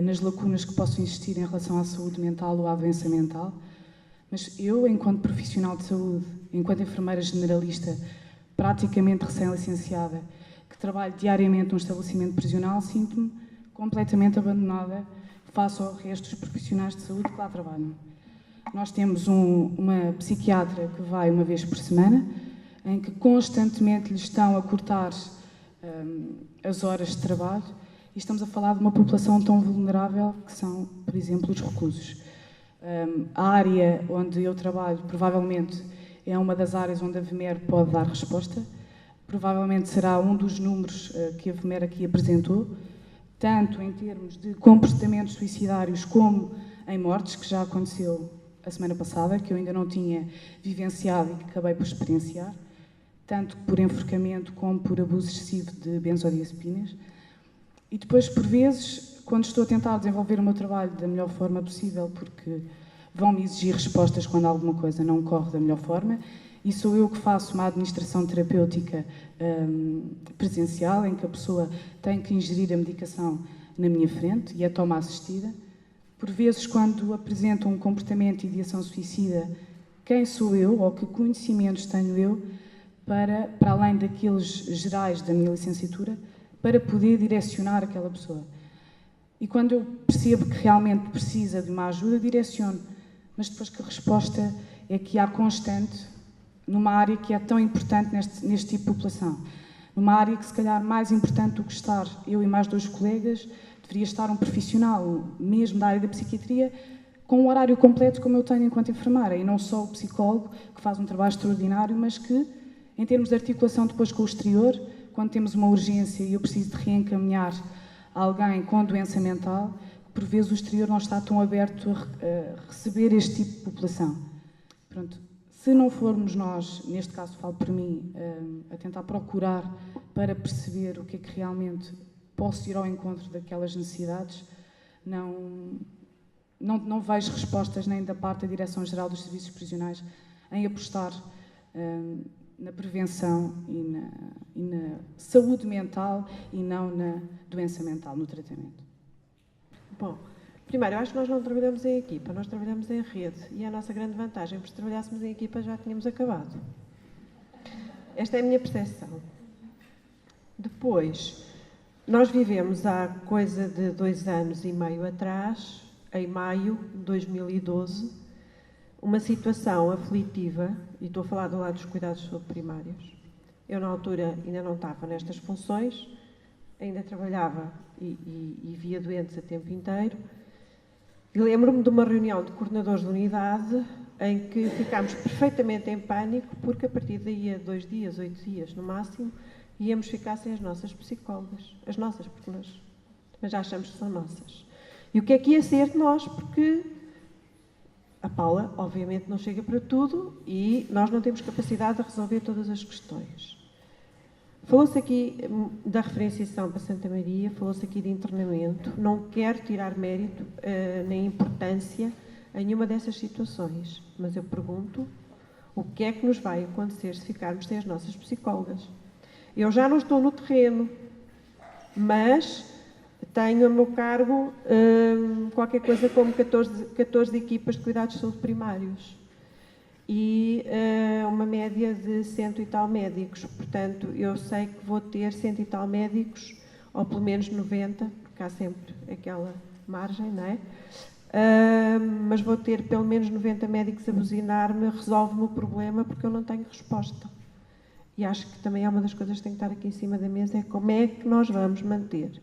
nas lacunas que possam existir em relação à saúde mental ou à doença mental, mas eu, enquanto profissional de saúde, enquanto enfermeira generalista, praticamente recém-licenciada, que trabalho diariamente num estabelecimento prisional, sinto-me completamente abandonada face ao resto dos profissionais de saúde que lá trabalham. Nós temos uma psiquiatra que vai uma vez por semana, em que constantemente lhes estão a cortar as horas de trabalho, e estamos a falar de uma população tão vulnerável que são, por exemplo, os reclusos. A área onde eu trabalho, provavelmente, é uma das áreas onde a VMER pode dar resposta. Provavelmente será um dos números que a VMER aqui apresentou, tanto em termos de comportamentos suicidários como em mortes, que já aconteceu a semana passada, que eu ainda não tinha vivenciado e que acabei por experienciar, tanto por enforcamento como por abuso excessivo de benzodiazepinas. E depois, por vezes, quando estou a tentar desenvolver o meu trabalho da melhor forma possível, porque vão-me exigir respostas quando alguma coisa não corre da melhor forma, e sou eu que faço uma administração terapêutica presencial, em que a pessoa tem que ingerir a medicação na minha frente e é toma assistida. Por vezes, quando apresento um comportamento de ideação suicida, quem sou eu ou que conhecimentos tenho eu para além daqueles gerais da minha licenciatura, para poder direcionar aquela pessoa. E quando eu percebo que realmente precisa de uma ajuda, direciono. Mas depois que a resposta é que há constante, numa área que é tão importante neste tipo de população, numa área que se calhar mais importante do que estar eu e mais 2 colegas, deveria estar um profissional, mesmo da área da psiquiatria, com um horário completo como eu tenho enquanto enfermeira, e não só o psicólogo, que faz um trabalho extraordinário, mas que, em termos de articulação depois com o exterior, quando temos uma urgência e eu preciso de reencaminhar alguém com doença mental, por vezes o exterior não está tão aberto a receber este tipo de população. Pronto. Se não formos nós, neste caso falo por mim, a tentar procurar para perceber o que é que realmente posso ir ao encontro daquelas necessidades, não vejo respostas nem da parte da Direção-Geral dos Serviços Prisionais em apostar na prevenção e na saúde mental e não na doença mental, no tratamento. Bom, primeiro, eu acho que nós não trabalhamos em equipa, nós trabalhamos em rede, e é a nossa grande vantagem, porque se trabalhássemos em equipa já tínhamos acabado. Esta é a minha percepção. Depois, nós vivemos há coisa de 2 anos e meio atrás em maio de 2012, uma situação aflitiva, e estou a falar do lado dos cuidados de saúde primários. Eu, na altura, ainda não estava nestas funções, ainda trabalhava e via doentes a tempo inteiro. E lembro-me de uma reunião de coordenadores de unidade em que ficámos perfeitamente em pânico, porque a partir daí a 2 dias, 8 dias no máximo, íamos ficar sem as nossas psicólogas. As nossas, porque nós já achamos que são nossas. E o que é que ia ser de nós? Porque a Paula, obviamente, não chega para tudo e nós não temos capacidade de resolver todas as questões. Falou-se aqui da referenciação para Santa Maria, falou-se aqui de internamento. Não quero tirar mérito nem importância a nenhuma dessas situações, mas eu pergunto o que é que nos vai acontecer se ficarmos sem as nossas psicólogas. Eu já não estou no terreno, mas tenho a meu cargo qualquer coisa como 14 equipas de cuidados de saúde primários e uma média de 100 e tal médicos. Portanto, eu sei que vou ter 100 e tal médicos, ou pelo menos 90, porque há sempre aquela margem, não é? Mas vou ter pelo menos 90 médicos a buzinar-me, resolve-me o problema, porque eu não tenho resposta. E acho que também é uma das coisas que tem que estar aqui em cima da mesa, é como é que nós vamos manter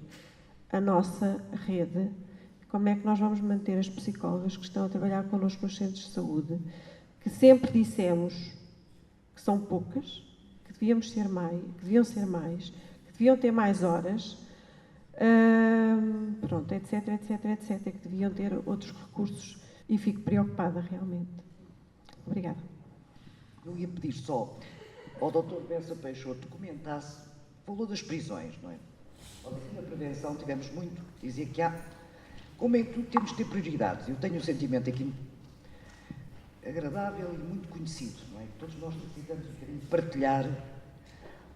a nossa rede, como é que nós vamos manter as psicólogas que estão a trabalhar connosco nos centros de saúde, que sempre dissemos que são poucas, que deviam ser mais, que deviam ter mais horas, pronto, etc, etc, etc, que deviam ter outros recursos, e fico preocupada realmente. Obrigada. Eu ia pedir só ao Dr. Bessa Peixoto que comentasse, falou das prisões, não é? Na prevenção tivemos muito, dizia que há, como em tudo temos de ter prioridades. Eu tenho um sentimento aqui agradável e muito conhecido, não é? Todos nós precisamos um bocadinho partilhar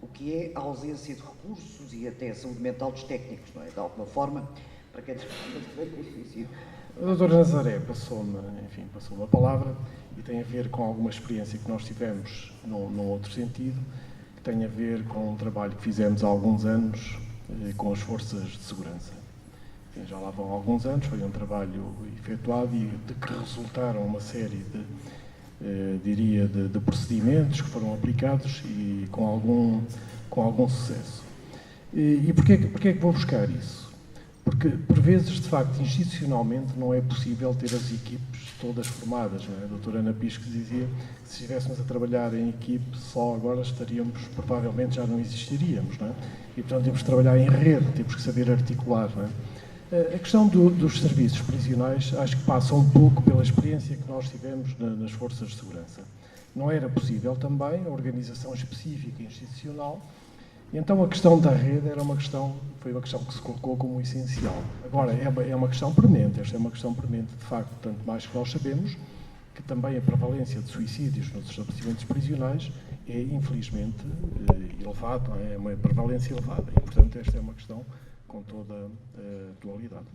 o que é a ausência de recursos e até a saúde mental dos técnicos, não é? De alguma forma, para quem tem com o suicídio. A doutora Nazaré passou-me a palavra e tem a ver com alguma experiência que nós tivemos num outro sentido, que tem a ver com um trabalho que fizemos há alguns anos com as forças de segurança. Já lá vão alguns anos, foi um trabalho efetuado e de que resultaram uma série de procedimentos que foram aplicados e com algum sucesso. E porquê é que vou buscar isso? Porque, por vezes, de facto, institucionalmente não é possível ter as equipes todas formadas, não é? A doutora Ana Pisco dizia que se estivéssemos a trabalhar em equipe, só agora provavelmente já não existiríamos, não é? E, portanto, temos que trabalhar em rede, temos que saber articular, não é? A questão dos serviços prisionais acho que passa um pouco pela experiência que nós tivemos nas forças de segurança. Não era possível também a organização específica institucional. E então a questão da rede foi uma questão que se colocou como essencial. Agora, é uma questão premente, esta é uma questão premente de facto, tanto mais que nós sabemos que também a prevalência de suicídios nos estabelecimentos prisionais é, infelizmente, elevada, é uma prevalência elevada. E, portanto, esta é uma questão com toda a dualidade.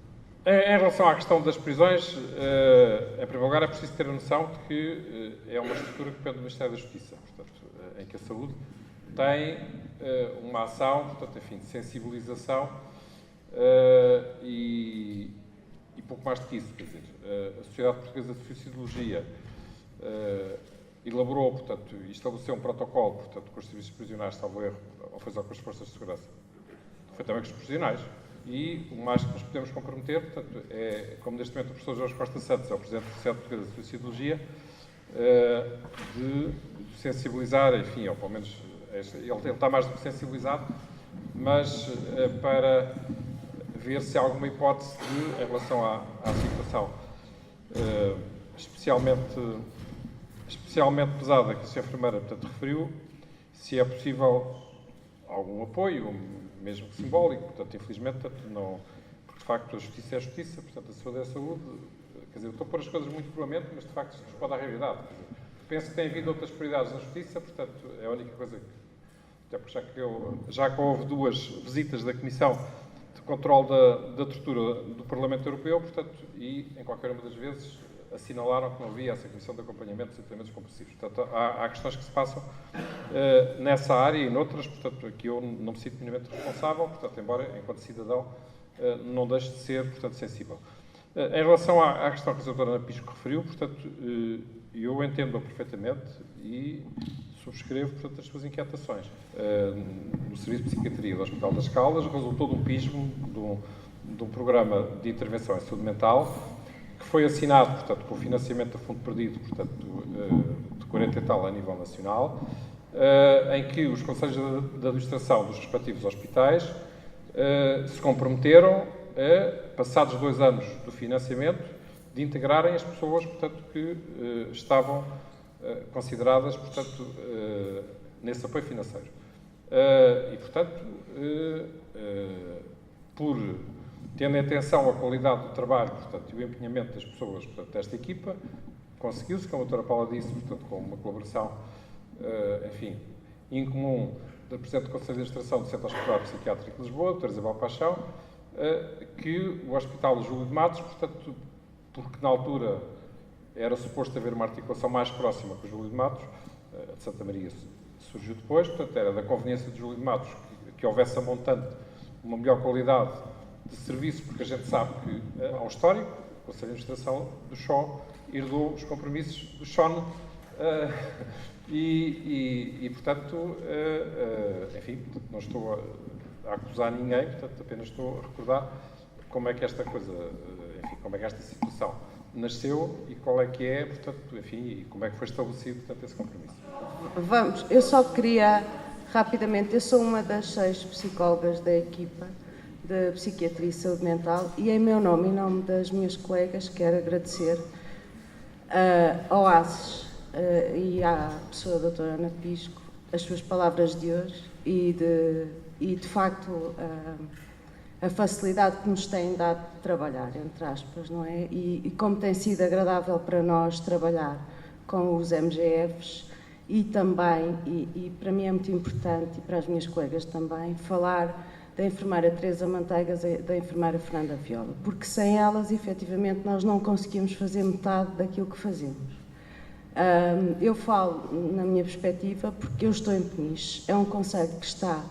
Em relação à questão das prisões, em primeiro lugar, é preciso ter a noção de que é uma estrutura que depende do Ministério da Justiça, portanto, em que a saúde tem uma ação, portanto, enfim, de sensibilização e pouco mais do que isso. Quer dizer, a Sociedade Portuguesa de Suicidologia elaborou, portanto, e estabeleceu um protocolo, portanto, com os serviços prisionais, salvo erro, ou foi só com as forças de segurança, foi também com os prisionais. E o mais que nos podemos comprometer, portanto, é, como neste momento o professor Jorge Costa Santos é o Presidente da Sociedade Portuguesa de Suicidologia, de sensibilizar, enfim, ou pelo menos ele está mais do que sensibilizado, mas para ver se há alguma hipótese em relação à situação especialmente pesada que a Sra. Enfermeira, portanto, referiu, se é possível algum apoio, mesmo que simbólico, portanto, infelizmente, não, porque de facto a justiça é a justiça, portanto, a saúde é a saúde, quer dizer, eu estou a pôr as coisas muito puramente, mas de facto isto responde à realidade. Penso que tem havido outras prioridades na justiça, portanto, é a única coisa que, até porque já que houve 2 visitas da Comissão de Controlo da Tortura do Parlamento Europeu, portanto, e em qualquer uma das vezes assinalaram que não havia essa Comissão de Acompanhamento de Tratamentos Compulsivos. Portanto, há questões que se passam nessa área e noutras, portanto, que eu não me sinto minimamente responsável, portanto, embora, enquanto cidadão, não deixe de ser, portanto, sensível. Em relação à questão que a doutora Ana Pisco referiu, portanto, eu entendo-a perfeitamente e subscrevo, portanto, as suas inquietações. No Serviço de Psiquiatria do Hospital das Caldas resultou de um PISM, de um programa de intervenção em saúde mental, que foi assinado, portanto, com o financiamento do Fundo Perdido, portanto, de 40 e tal a nível nacional, em que os conselhos de administração dos respectivos hospitais se comprometeram a, passados 2 anos do financiamento, de integrarem as pessoas, portanto, que estavam consideradas, portanto, nesse apoio financeiro. E, portanto, tendo em atenção a qualidade do trabalho, portanto, e o empenhamento das pessoas, portanto, desta equipa, conseguiu-se, como a doutora Paula disse, portanto, com uma colaboração, enfim, incomum da Presidente do Conselho de Administração do Centro Hospitalar Psiquiátrico de Lisboa, doutora Isabel Paixão, que o Hospital Júlio de Matos, portanto, porque na altura era suposto haver uma articulação mais próxima com o Júlio de Matos, a de Santa Maria surgiu depois, portanto, era da conveniência de Júlio de Matos que houvesse a montante uma melhor qualidade de serviço, porque a gente sabe que há um histórico, o Conselho de Administração do SHO herdou os compromissos do SHON portanto, enfim, não estou a acusar ninguém, portanto, apenas estou a recordar como é que esta coisa, enfim, como é que esta situação nasceu e qual é que é, portanto, enfim, e como é que foi estabelecido, portanto, esse compromisso. Vamos, eu só queria, rapidamente, eu sou uma das 6 psicólogas da equipa de Psiquiatria e Saúde Mental e em meu nome e em nome das minhas colegas quero agradecer ao ASES e à pessoa da doutora Ana Pisco as suas palavras de hoje e de facto a facilidade que nos têm dado de trabalhar, entre aspas, não é? E como tem sido agradável para nós trabalhar com os MGFs e também, e para mim é muito importante e para as minhas colegas também, falar da enfermeira Teresa Manteigas e da enfermeira Fernanda Viola, porque sem elas, efetivamente, nós não conseguimos fazer metade daquilo que fazemos. Eu falo na minha perspectiva porque eu estou em Peniche, é um concelho que está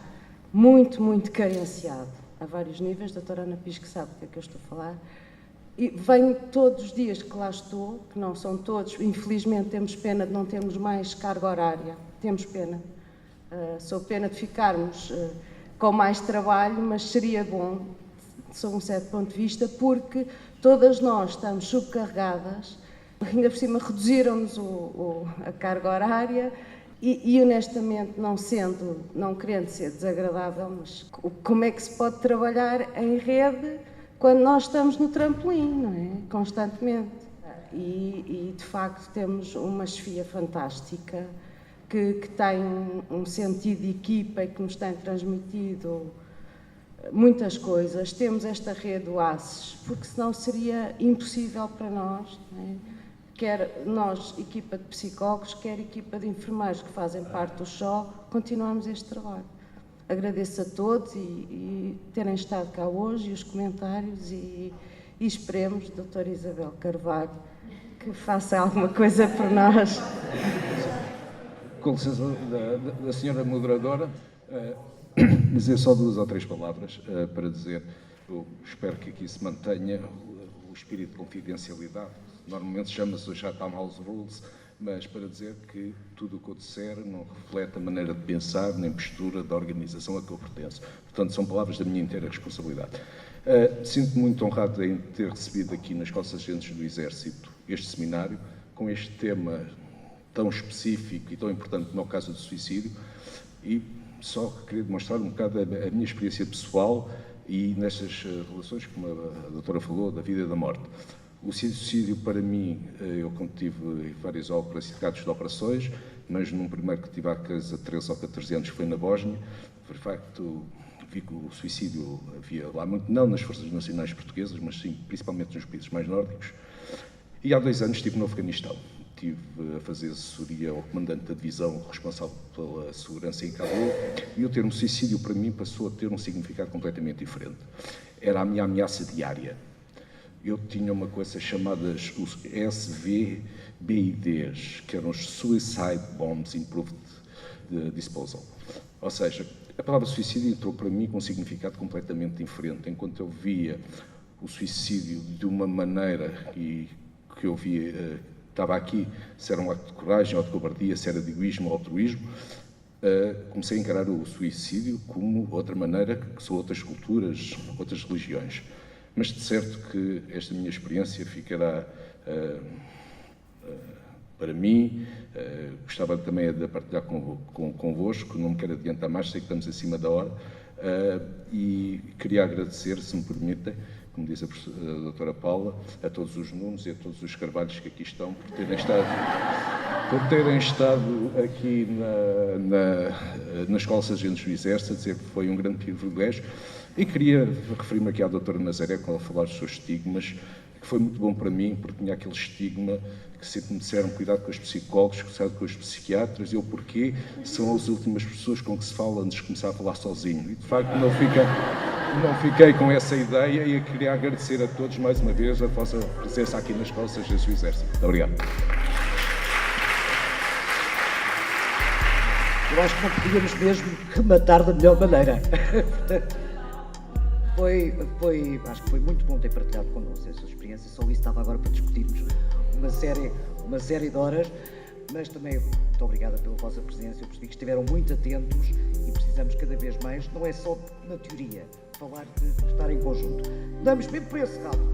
muito, muito carenciado a vários níveis, a doutora Ana Pisco sabe do que é que eu estou a falar, e venho todos os dias que lá estou, que não são todos, infelizmente temos pena de não termos mais carga horária, temos pena, sou pena de ficarmos com mais trabalho, mas seria bom, sob um certo ponto de vista, porque todas nós estamos subcarregadas, ainda por cima reduziram-nos a carga horária e honestamente, não querendo ser desagradável, mas como é que se pode trabalhar em rede quando nós estamos no trampolim, não é? Constantemente. E de facto temos uma chefia fantástica que tem um sentido de equipa e que nos tem transmitido muitas coisas. Temos esta rede do ASES, porque senão seria impossível para nós, não é? Quer nós, equipa de psicólogos, quer equipa de enfermeiros que fazem parte do SHO, continuamos este trabalho. Agradeço a todos e terem estado cá hoje e os comentários e esperemos, doutora Isabel Carvalho, que faça alguma coisa por nós. Com licença da senhora moderadora, dizer só 2 ou 3 palavras para dizer, eu espero que aqui se mantenha o espírito de confidencialidade. Normalmente chama-se o Chatham House Rules, mas para dizer que tudo o que eu disser não reflete a maneira de pensar nem postura da organização a que eu pertenço. Portanto, são palavras da minha inteira responsabilidade. Sinto-me muito honrado em ter recebido aqui nas Costas Agentes do Exército este seminário, com este tema tão específico e tão importante como é o caso do suicídio, e só queria demonstrar um bocado a minha experiência pessoal e nestas relações, como a doutora falou, da vida e da morte. O suicídio, para mim, eu tive vários casos de operações, mas num primeiro que tive há 13 ou 14 anos, que foi na Bósnia, de facto, vi que o suicídio havia lá muito, não nas Forças Nacionais Portuguesas, mas sim, principalmente nos países mais nórdicos. E há 2 anos estive no Afeganistão. Estive a fazer assessoria ao comandante da divisão responsável pela segurança em Cabul, e o termo suicídio, para mim, passou a ter um significado completamente diferente. Era a minha ameaça diária. Eu tinha uma coisa chamada os SVBIDs, que eram os Suicide Bombs Improved Disposal. Ou seja, a palavra suicídio entrou para mim com um significado completamente diferente. Enquanto eu via o suicídio de uma maneira e que eu vi, estava aqui, se era um acto de coragem ou de cobardia, se era de egoísmo ou altruísmo, comecei a encarar o suicídio como outra maneira, que são outras culturas, outras religiões. Mas de certo que esta minha experiência ficará para mim. Gostava também de partilhar convosco, não me quero adiantar mais, sei que estamos acima da hora, e queria agradecer, se me permitem, como diz a doutora Paula, a todos os Nunos e a todos os Carvalhos que aqui estão, por terem estado aqui na Escola Sargento Juiz Erça, dizer que foi um grande privilégio. E queria referir-me aqui à doutora Nazaré, quando ela falar dos seus estigmas, que foi muito bom para mim, porque tinha aquele estigma que sempre me disseram, cuidado com os psicólogos, cuidado com os psiquiatras, e eu porquê? São as últimas pessoas com que se fala antes de começar a falar sozinho. E de facto não fiquei com essa ideia e queria agradecer a todos mais uma vez a vossa presença aqui na Escola Sargento Juiz Erça. Muito obrigado. Eu acho que não podíamos mesmo rematar da melhor maneira. Acho que foi muito bom ter partilhado connosco a sua experiência. Só isso estava agora para discutirmos uma série de horas, mas também muito obrigada pela vossa presença. Eu percebi que estiveram muito atentos e precisamos cada vez mais, não é só na teoria, falar de estar em conjunto. Damos mesmo por esse rabo.